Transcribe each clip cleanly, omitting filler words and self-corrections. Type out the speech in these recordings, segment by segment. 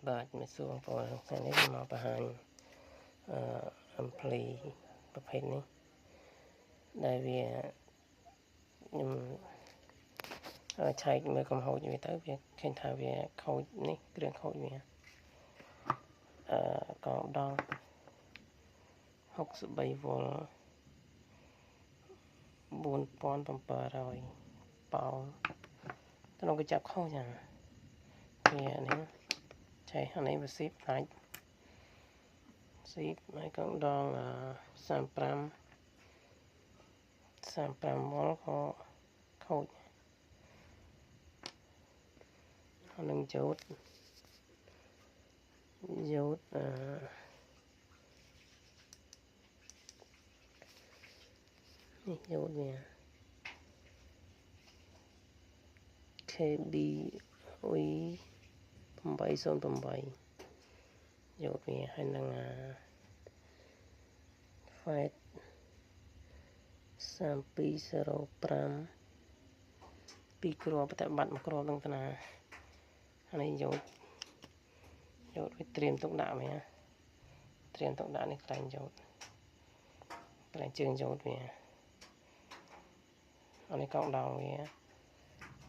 បាទមិនសួរបងប្អូនថ្ងៃនេះមកបង្ហាញអំភ្លីប្រភេទនេះដែលវាខ្ញុំឆែកមើលកំហូចវាទៅវាឃើញថាវាខូចនេះគ្រឿងខូចវាកងដង63វ៉ុល4700ប៉ោនក្នុងកញ្ចប់ខុសចាវានេះឆែកអានេះវាស៊ីបអាចស៊ីបហើយកងដង35វ៉ុលក៏ខូចហើយនឹងយោតនេះយោតវា KB 808យោតវាហើយនឹងFET 3205 2គ្រាប់តែបាត់មួយគ្រាប់នឹងតាអានេះយោតវាត្រៀមទុកដាក់វាត្រៀមទុកដាក់នេះកន្លែងយោតកន្លែងជើងយោតវាអានេះកងដងវា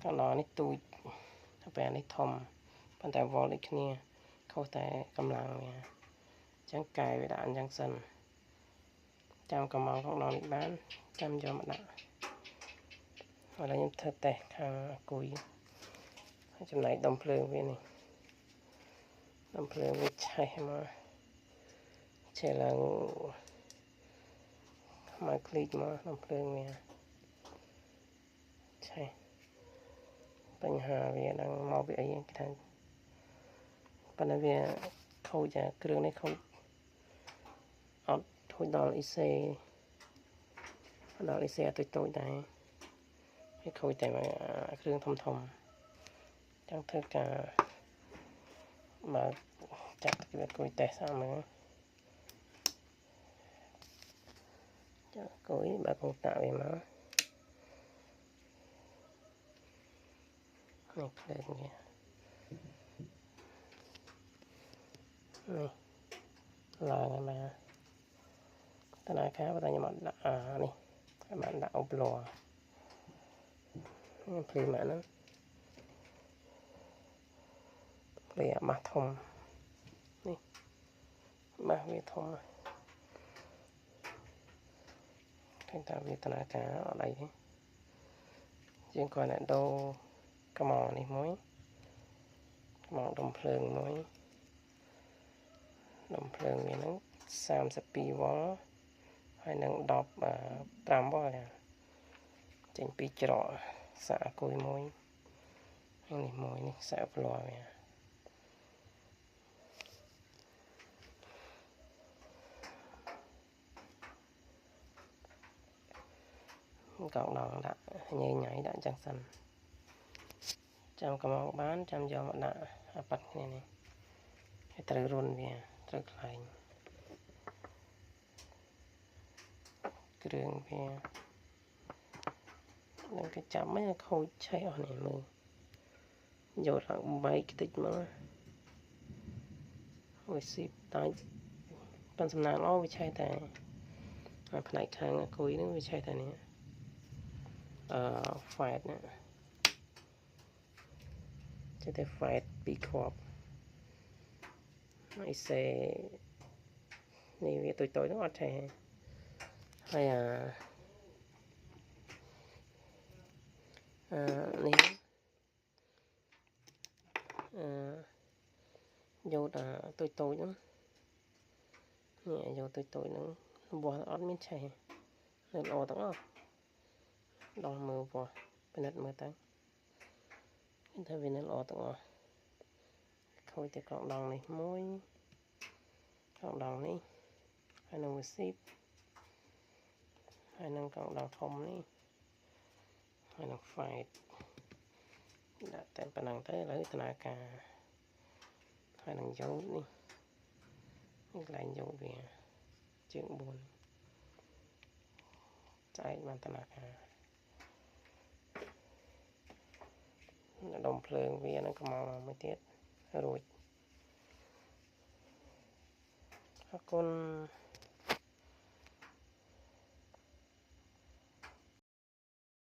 កងដងនេះទូចតែពេលនេះធំប៉ុន្តែវ៉ុលដូចគ្នាខុសតែកម្លាំងវាអញ្ចឹងកែវាដាក់អញ្ចឹងសិនចាំកំងកងដងនេះបានចាំយកមកដាក់ឥឡូវខ្ញុំធ្វើតេស្តខាងអាគុយចំណែកដុំភ្លើងវានេះដុំភ្លើងវាឆេះមកឆេះឡើងមកคลิกមកដុំភ្លើងវាឆេះបញ្ហាវាđangមកពីអីគេថាប៉ុន្តែវាខូចគ្រឿងនេះខូចអត់ធូចដល់ IC ដល់ IC តូចដែរវាខូចតែគ្រឿងធំចង់ធ្វើការមកចាក់វាគួយតេស្តមើលចាក់គួយបើកងតាក់វាមកនេះភ្លើងវានេះឡើងហើយតើការបើខ្ញុំអត់ដាក់នេះបានដាក់អូបឡរភ្លីមកហ្នឹងភ្លីអាម៉ាស់ធំនេះម៉ាស់វាធំឃើញតើវាតើការអត់អីទេជាងគាត់អ្នកដូរកំងនេះមួយមកដុំភ្លើងមួយដុំភ្លើងវាហ្នឹង32វ៉ុលហើយនឹង15វ៉ុលចេញពីច្រកសាកគុយមួយនេះមួយនេះសាកប្លោវាកងដងដាក់ញ៉ៃដាក់ចឹងសិនចាំកំងបានចាំយកមកដាក់អាប៉ាត់គ្នានេះឲ្យត្រូវរុនវាត្រូវខ្លែងគ្រឿងវានឹងគេចាប់មិនខូចឆេះអស់នេះមើលយកឡើងបែកតិចមកវាស៊ីបតាច់ប៉ុន្តែសំណាងល្អវាឆេះតែផ្នែកខាងគុយនឹងវាឆេះតែនេះFET ណាចេះតែ FET 2គ្រាប់ហើយសេនេះវាតូចហ្នឹងអត់ឆេះហើយនេះយកតូចហ្នឹងនេះយកតូចហ្នឹងបោះអត់មានឆេះនៅល្អទាំងអស់ដល់មើលបោះពិនិត្យមើលទៅឃើញថាវានៅល្អទាំងអស់ខូចតែកងដងនេះមួយកងដងនេះហើយនឹងវាស៊ីបហើយនឹងកងដងធំនេះហើយនឹង FET ដាក់តែប៉ុណ្ណឹងទៅឥឡូវដំណើរការហើយនឹងយោតនេះកន្លែងយោតវាជើង4ចែកបានដំណើរការដុំភ្លើងវានឹងកំងមួយទៀតរួច អរគុណ